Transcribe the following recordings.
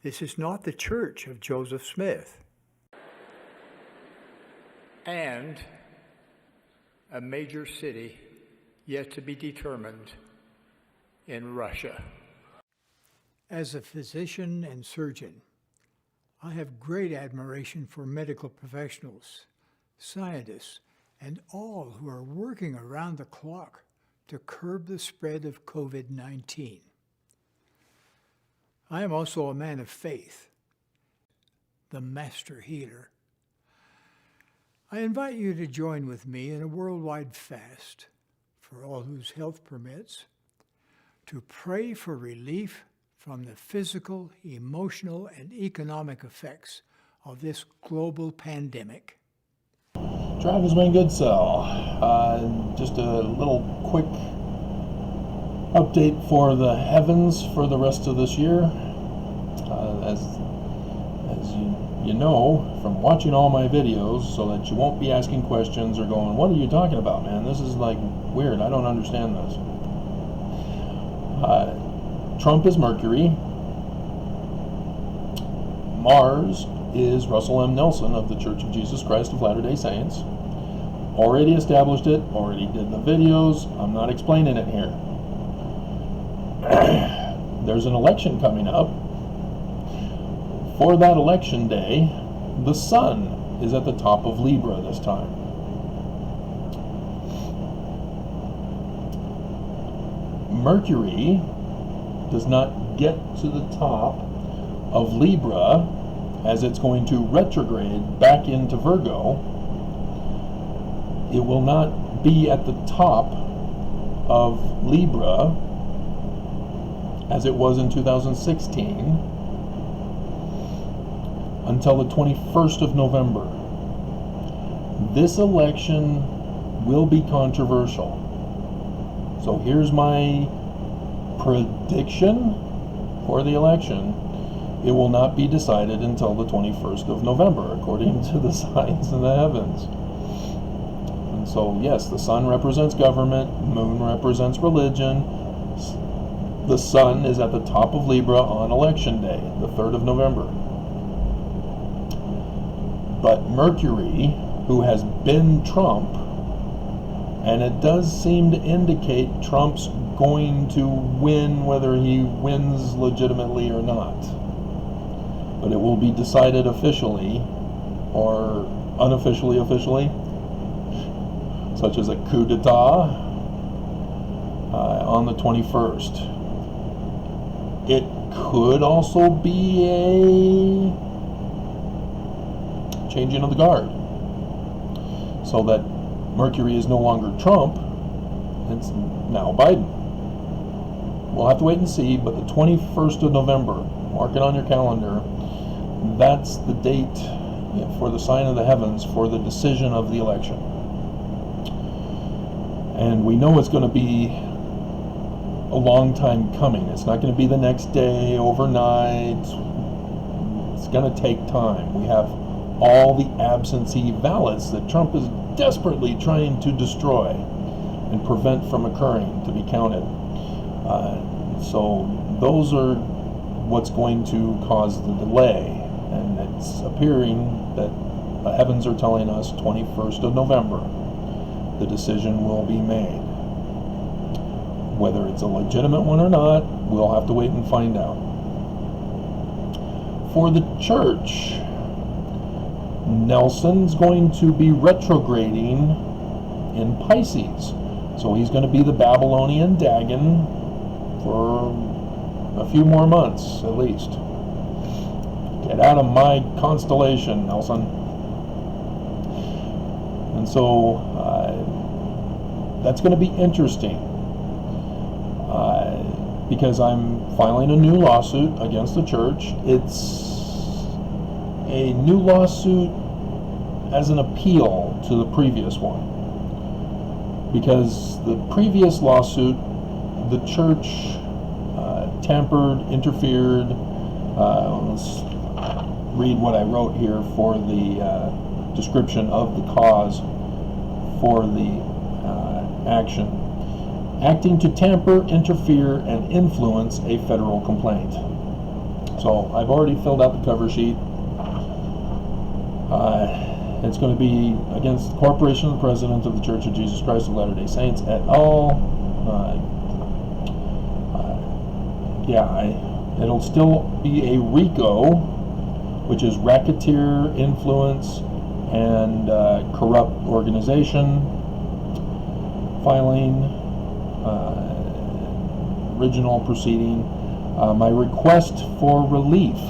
This is not the church of Joseph Smith. And a major city yet to be determined in Russia. As a physician and surgeon, I have great admiration for medical professionals, scientists, and all who are working around the clock to curb the spread of COVID-19. I am also a man of faith, the master healer. I invite you to join with me in a worldwide fast, for all whose health permits, to pray for relief from the physical, emotional, and economic effects of this global pandemic. Travis Wayne Goodsell. Just a little quick update for the heavens for the rest of this year. As you know from watching all my videos, so that you won't be asking questions or going, what are you talking about, man? This is like weird. I don't understand this. Trump is Mercury. Mars is Russell M. Nelson of the Church of Jesus Christ of Latter-day Saints. Already established it, already did the videos. I'm not explaining it here. There's an election coming up. For that election day, the sun is at the top of Libra this time. Mercury does not get to the top of Libra as it's going to retrograde back into Virgo. It will not be at the top of Libra as it was in 2016 until the 21st of November. This election will be controversial. So here's my prediction for the election. It will not be decided until the 21st of November, according to the signs in the heavens. And so, yes, the sun represents government, moon represents religion. The sun is at the top of Libra on election day, the 3rd of November. But Mercury, who has been Trump, and it does seem to indicate Trump's going to win, whether he wins legitimately or not. But it will be decided officially, or unofficially officially, such as a coup d'etat, on the 21st. It could also be a changing of the guard, so that Mercury is no longer Trump, it's now Biden. We'll have to wait and see, but the 21st of November, mark it on your calendar, that's the date for the sign of the heavens for the decision of the election. And we know it's going to be a long time coming. It's not going to be the next day, overnight. It's going to take time. We have all the absentee ballots that Trump is desperately trying to destroy and prevent from occurring to be counted. So those are what's going to cause the delay. And it's appearing that the heavens are telling us 21st of November, the decision will be made. Whether it's a legitimate one or not, we'll have to wait and find out. For the church, Nelson's going to be retrograding in Pisces. So he's going to be the Babylonian Dagon for a few more months, at least. Get out of my constellation, Nelson. And so that's going to be interesting, because I'm filing a new lawsuit against the church. It's a new lawsuit as an appeal to the previous one, because the previous lawsuit, the church tampered, interfered. Let's read what I wrote here for the description of the cause for the action. Acting to tamper, interfere, and influence a federal complaint. So I've already filled out the cover sheet. It's going to be against the Corporation of the President of the Church of Jesus Christ of Latter-day Saints et al. It'll still be a RICO, which is racketeer, influence, and corrupt organization filing, original proceeding. My request for relief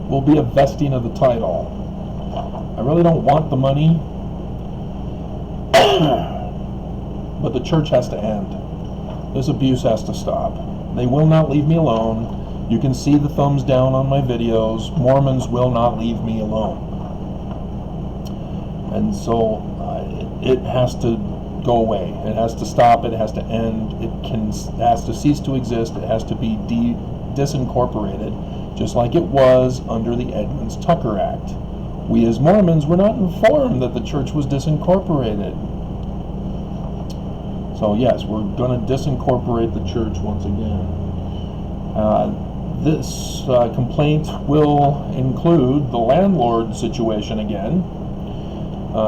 will be a vesting of the title. I really don't want the money, but the church has to end. This abuse has to stop. They will not leave me alone. You can see the thumbs down on my videos. Mormons will not leave me alone. And so it has to go away. It has to stop. It has to end. It has to cease to exist. It has to be disincorporated, just like it was under the Edmunds-Tucker Act. We as Mormons were not informed that the church was disincorporated. So yes, we're going to disincorporate the church once again. This complaint will include the landlord situation again.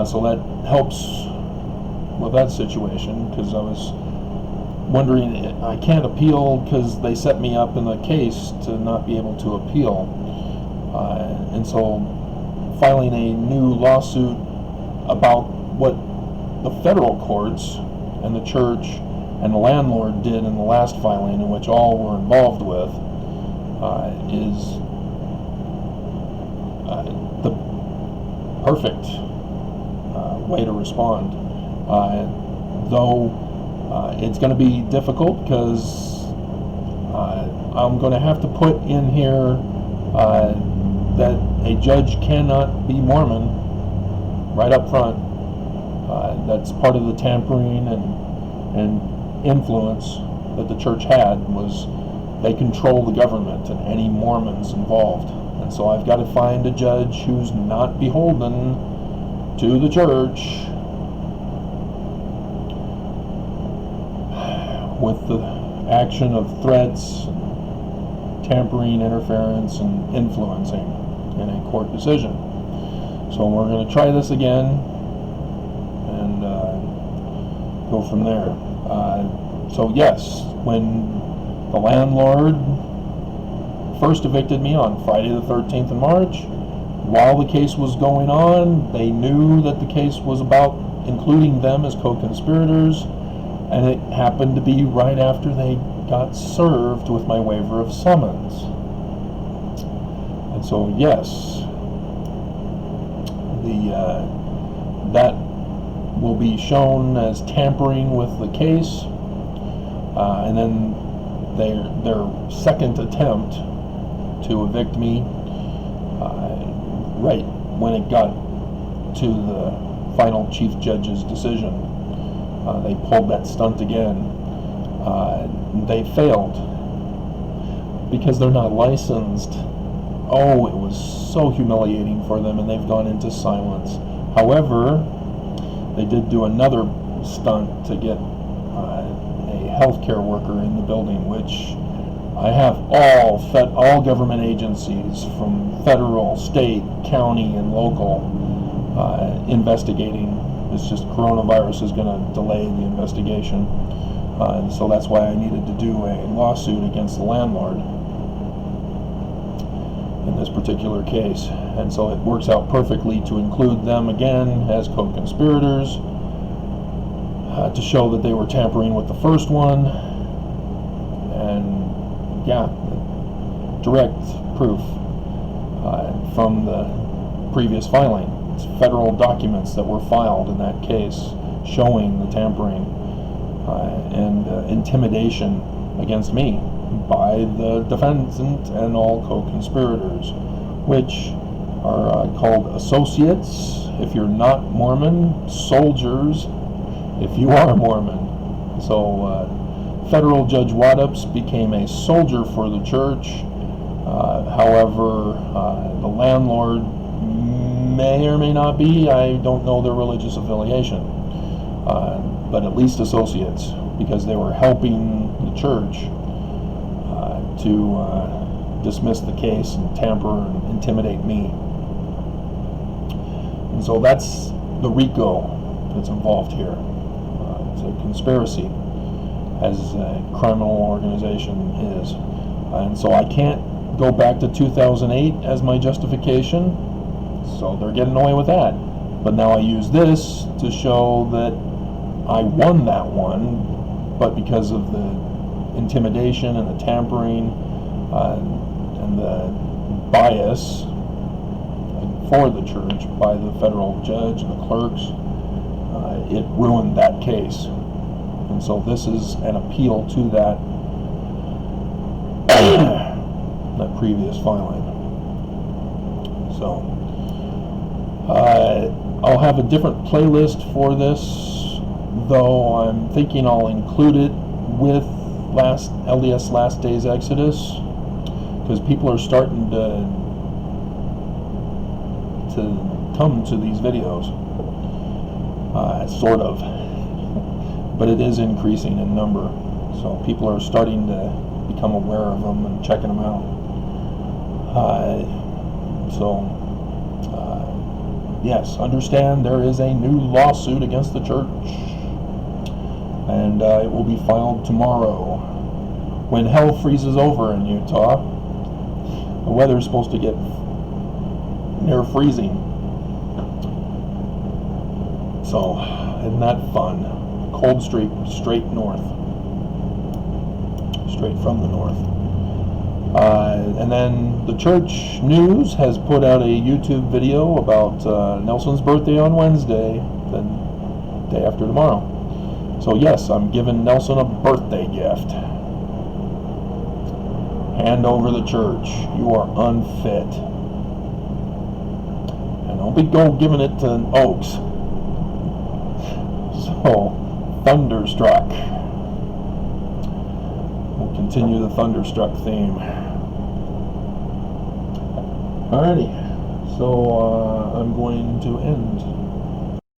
So that helps with that situation, because I was wondering, I can't appeal because they set me up in the case to not be able to appeal. And so filing a new lawsuit about what the federal courts and the church and the landlord did in the last filing, in which all were involved with, is the perfect way to respond. Though it's going to be difficult, because I'm going to have to put in here that a judge cannot be Mormon right up front. That's part of the tampering and influence that the church had, was they control the government and any Mormons involved. And so I've got to find a judge who's not beholden to the church, with the action of threats, tampering, interference, and influencing in a court decision. So we're going to try this again and go from there. So yes, when the landlord first evicted me on Friday the 13th of March, while the case was going on, they knew that the case was about including them as co-conspirators, and it happened to be right after they got served with my waiver of summons. And so yes, that will be shown as tampering with the case, and then their second attempt to evict me, right when it got to the final chief judge's decision, they pulled that stunt again. They failed because they're not licensed. Oh, it was so humiliating for them, and they've gone into silence. However, they did do another stunt to get a healthcare worker in the building, which I have all government agencies from federal, state, county, and local investigating. It's just coronavirus is going to delay the investigation. And so that's why I needed to do a lawsuit against the landlord in this particular case. And so it works out perfectly to include them again as co-conspirators, to show that they were tampering with the first one. And yeah, direct proof from the previous filing. It's federal documents that were filed in that case showing the tampering and intimidation against me by the defendant and all co-conspirators, which are called associates if you're not Mormon, soldiers if you are Mormon. So federal Judge Waddups became a soldier for the church. However, the landlord may or may not be. I don't know their religious affiliation, but at least associates, because they were helping the church to dismiss the case and tamper and intimidate me. And so that's the RICO that's involved here. It's a conspiracy, as a criminal organization is. And so I can't go back to 2008 as my justification, so they're getting away with that. But now I use this to show that I won that one, but because of the intimidation and the tampering and the bias for the church by the federal judge and the clerks, it ruined that case. And so this is an appeal to that that previous filing. So I'll have a different playlist for this, though I'm thinking I'll include it with LDS Last Days Exodus, because people are starting to come to these videos, sort of, but it is increasing in number, so people are starting to become aware of them and checking them out. Yes, understand there is a new lawsuit against the church, and it will be filed tomorrow when hell freezes over in Utah. The weather's supposed to get near freezing. So, isn't that fun? Cold streak straight north. Straight from the north. And then the church news has put out a YouTube video about Nelson's birthday on Wednesday, the day after tomorrow. So yes, I'm giving Nelson a birthday gift. Hand over the church. You are unfit. And don't be giving it to Oaks. So, Thunderstruck. We'll continue the Thunderstruck theme. Alrighty, so I'm going to end